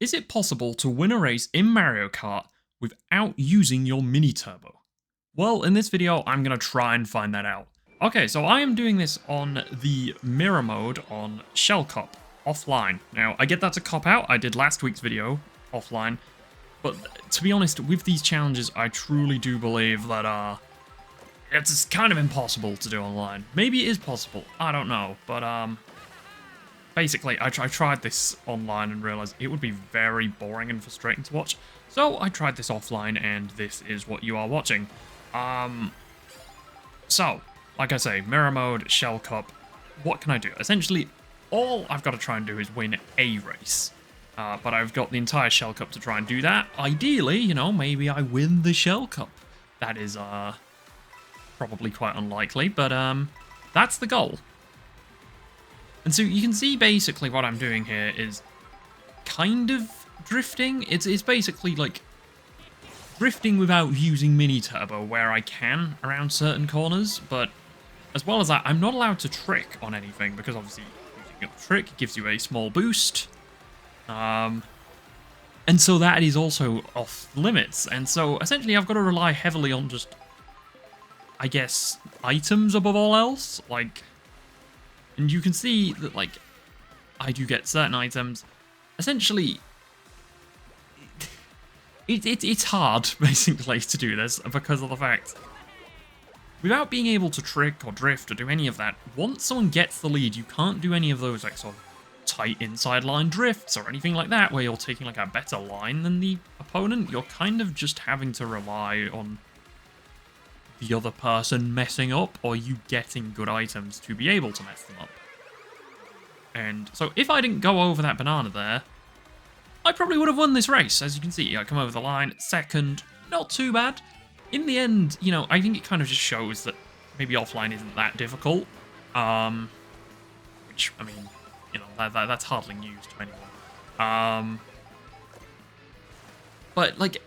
Is it possible to win a race in Mario Kart without using your mini turbo? Well, in this video, I'm going to try and find that out. Okay, so I am doing this on the mirror mode on Shell Cup offline. Now, I get that's a cop out. I did last week's video offline. But to be honest, with these challenges, I truly do believe that it's kind of impossible to do online. Maybe it is possible. I don't know. But basically, I tried this online and realized it would be very boring and frustrating to watch. So I tried this offline, and this is what you are watching. So, like I say, mirror mode, Shell Cup, what can I do? Essentially, all I've got to try and do is win a race. But I've got the entire Shell Cup to try and do that. Ideally, you know, maybe I win the Shell Cup. That is, probably quite unlikely, but, that's the goal. And so you can see basically what I'm doing here is kind of drifting. It's basically like drifting without using mini turbo where I can around certain corners, but as well as that, I'm not allowed to trick on anything because obviously using a trick gives you a small boost. And so that is also off limits. And so essentially I've got to rely heavily on just, I guess, items above all else. Like, and you can see that, like, I do get certain items. Essentially, it's hard, basically, to do this because of the fact, without being able to trick or drift or do any of that, once someone gets the lead, you can't do any of those, like, sort of tight inside line drifts or anything like that, where you're taking, like, a better line than the opponent. You're kind of just having to rely on the other person messing up or you getting good items to be able to mess them up. And so if I didn't go over that banana there, I probably would have won this race. As you can see, I come over the line, second, not too bad. In the end, you know, I think it kind of just shows that maybe offline isn't that difficult. Which, I mean, you know, that's hardly news to anyone. But, like,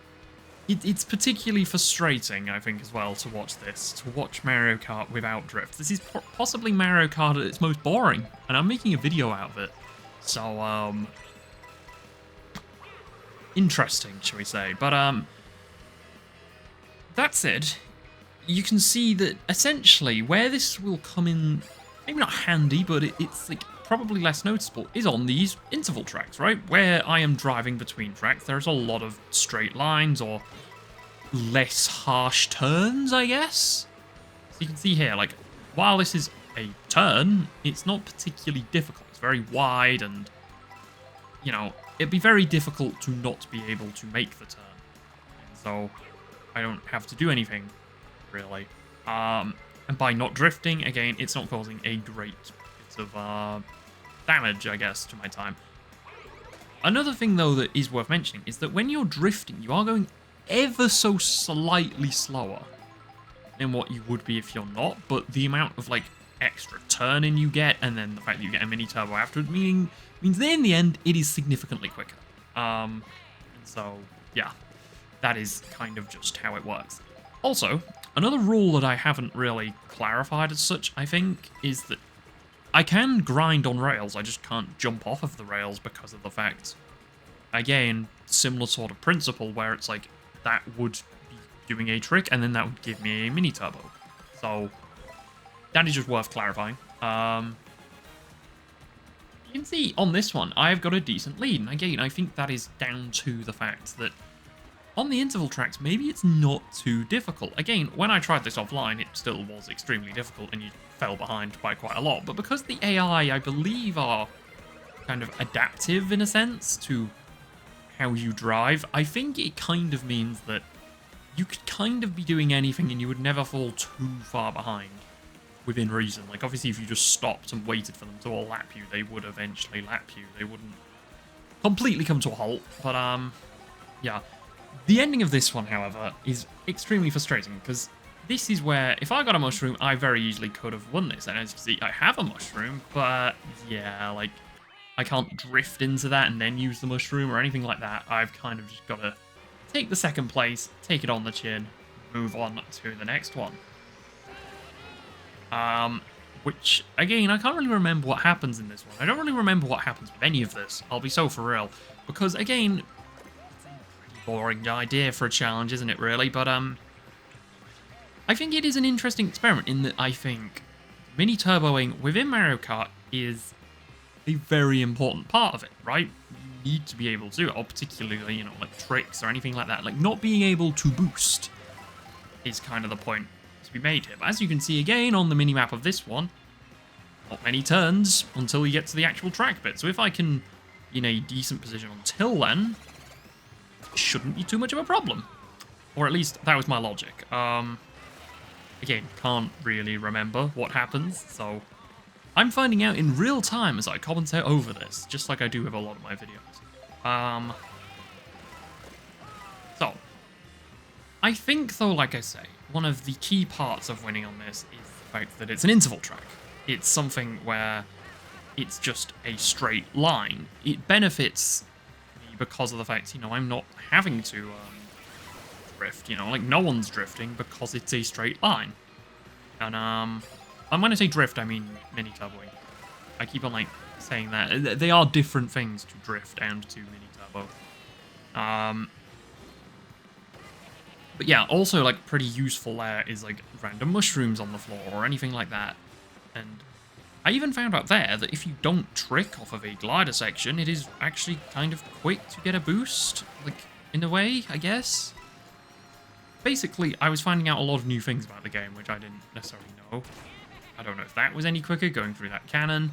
it's particularly frustrating, I think, as well, to watch Mario Kart without drift. This is possibly Mario Kart at its most boring, and I'm making a video out of it. So, interesting, shall we say. But, that said, you can see that, essentially, where this will come in, maybe not handy, but it's, like, probably less noticeable, is on these interval tracks, right? Where I am driving between tracks, there's a lot of straight lines or less harsh turns, I guess. So you can see here, like, while this is a turn, it's not particularly difficult. It's very wide and, you know, it'd be very difficult to not be able to make the turn. And so I don't have to do anything, really. And by not drifting, again, it's not causing a great bit of damage, I guess, to my time. Another thing, though, that is worth mentioning is that when you're drifting, you are going ever so slightly slower than what you would be if you're not, but the amount of, like, extra turning you get, and then the fact that you get a mini turbo afterward, means that in the end, it is significantly quicker. And so, yeah, that is kind of just how it works. Also, another rule that I haven't really clarified as such, I think, is that I can grind on rails, I just can't jump off of the rails because of the fact, again, similar sort of principle where it's like, that would be doing a trick, and then that would give me a mini turbo. So, that is just worth clarifying. You can see on this one, I've got a decent lead, and again, I think that is down to the fact that on the interval tracks, maybe it's not too difficult. Again, when I tried this offline, it still was extremely difficult, and you fell behind by quite a lot. But because the AI, I believe, are kind of adaptive in a sense to how you drive, I think it kind of means that you could kind of be doing anything and you would never fall too far behind within reason. Like, obviously, if you just stopped and waited for them to all lap you, they would eventually lap you. They wouldn't completely come to a halt. But, yeah. The ending of this one, however, is extremely frustrating because this is where, if I got a mushroom, I very easily could have won this. And as you can see, I have a mushroom, but yeah, like, I can't drift into that and then use the mushroom or anything like that. I've kind of just got to take the second place, take it on the chin, move on to the next one. Which, again, I can't really remember what happens in this one. I don't really remember what happens with any of this. I'll be so for real. Because, again, it's a pretty boring idea for a challenge, isn't it, really? But, I think it is an interesting experiment in that I think mini turboing within Mario Kart is a very important part of it, right? You need to be able to, or particularly, you know, like tricks or anything like that. Like, not being able to boost is kind of the point to be made here. But as you can see again on the mini-map of this one, not many turns until you get to the actual track bit. So if I can be in a decent position until then, it shouldn't be too much of a problem. Or at least that was my logic. Again, can't really remember what happens, so I'm finding out in real time as I commentate over this, just like I do with a lot of my videos. So, I think though, like I say, one of the key parts of winning on this is the fact that it's an interval track. It's something where it's just a straight line. It benefits me because of the fact, you know, I'm not having to drift, you know, like no one's drifting because it's a straight line. And when I say drift, I mean mini turboing. I keep on like saying that. They are different things to drift and to mini turbo. But yeah, also like pretty useful there is like random mushrooms on the floor or anything like that. And I even found out there that if you don't trick off of a glider section, it is actually kind of quick to get a boost, like in a way, I guess. Basically, I was finding out a lot of new things about the game, which I didn't necessarily know. I don't know if that was any quicker, going through that cannon.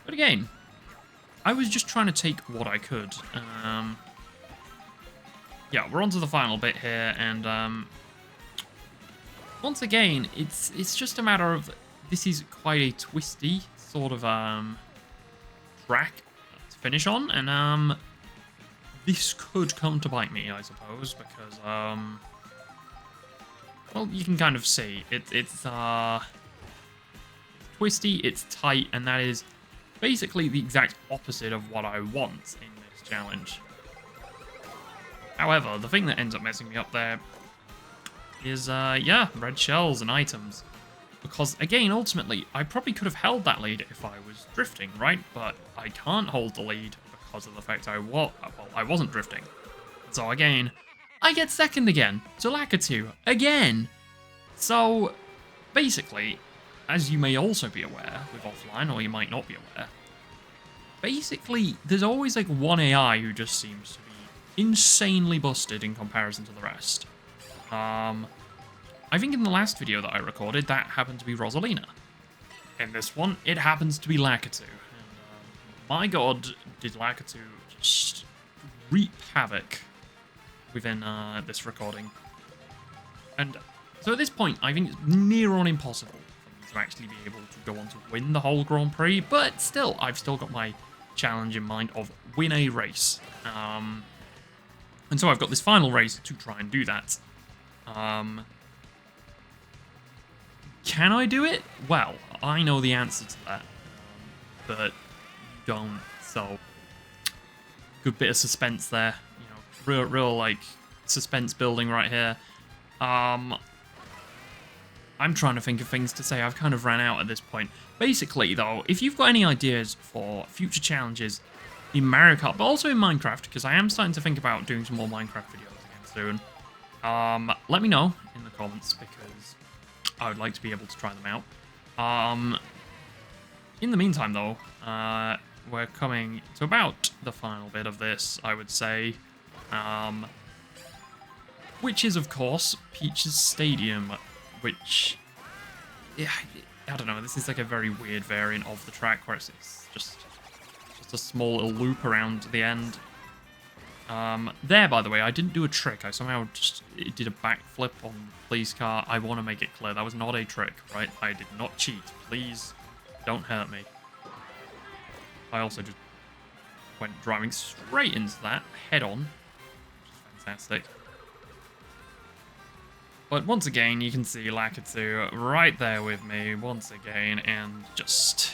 But again, I was just trying to take what I could. Yeah, we're on to the final bit here, and once again, it's just a matter of... This is quite a twisty sort of track to finish on, and this could come to bite me, I suppose, because... well, you can kind of see. It's twisty, it's tight, and that is basically the exact opposite of what I want in this challenge. However, the thing that ends up messing me up there is, yeah, red shells and items. Because, again, ultimately, I probably could have held that lead if I was drifting, right? But I can't hold the lead because of the fact I wasn't drifting. So, again... I get second again, to Lakitu, again! So, basically, as you may also be aware with offline, or you might not be aware, basically, there's always like one AI who just seems to be insanely busted in comparison to the rest. I think in the last video that I recorded, that happened to be Rosalina. In this one, it happens to be Lakitu. And, my god, did Lakitu just reap havoc within this recording. And so at this point, I think it's near on impossible for me to actually be able to go on to win the whole Grand Prix, but still, I've still got my challenge in mind of win a race. And so I've got this final race to try and do that. Can I do it? Well, I know the answer to that, but you don't, so good bit of suspense there. Real like suspense building right here. I'm trying to think of things to say. I've kind of ran out at this point. Basically, though, if you've got any ideas for future challenges in Mario Kart, but also in Minecraft, because I am starting to think about doing some more Minecraft videos again soon, let me know in the comments, because I would like to be able to try them out. In the meantime, though, we're coming to about the final bit of this, I would say. Which is, of course, Peach's Stadium, which, yeah, I don't know, this is like a very weird variant of the track where it's just a small little loop around the end. There, by the way, I didn't do a trick. I somehow just did a backflip on the police car. I want to make it clear that was not a trick, right? I did not cheat. Please don't hurt me. I also just went driving straight into that, head on. Fantastic. But once again, you can see Lakitu right there with me once again, and just...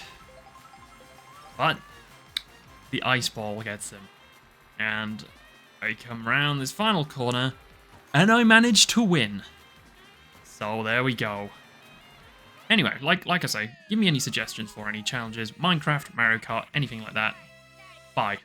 But the ice ball gets him. And I come round this final corner, and I manage to win. So there we go. Anyway, like I say, give me any suggestions for any challenges, Minecraft, Mario Kart, anything like that. Bye.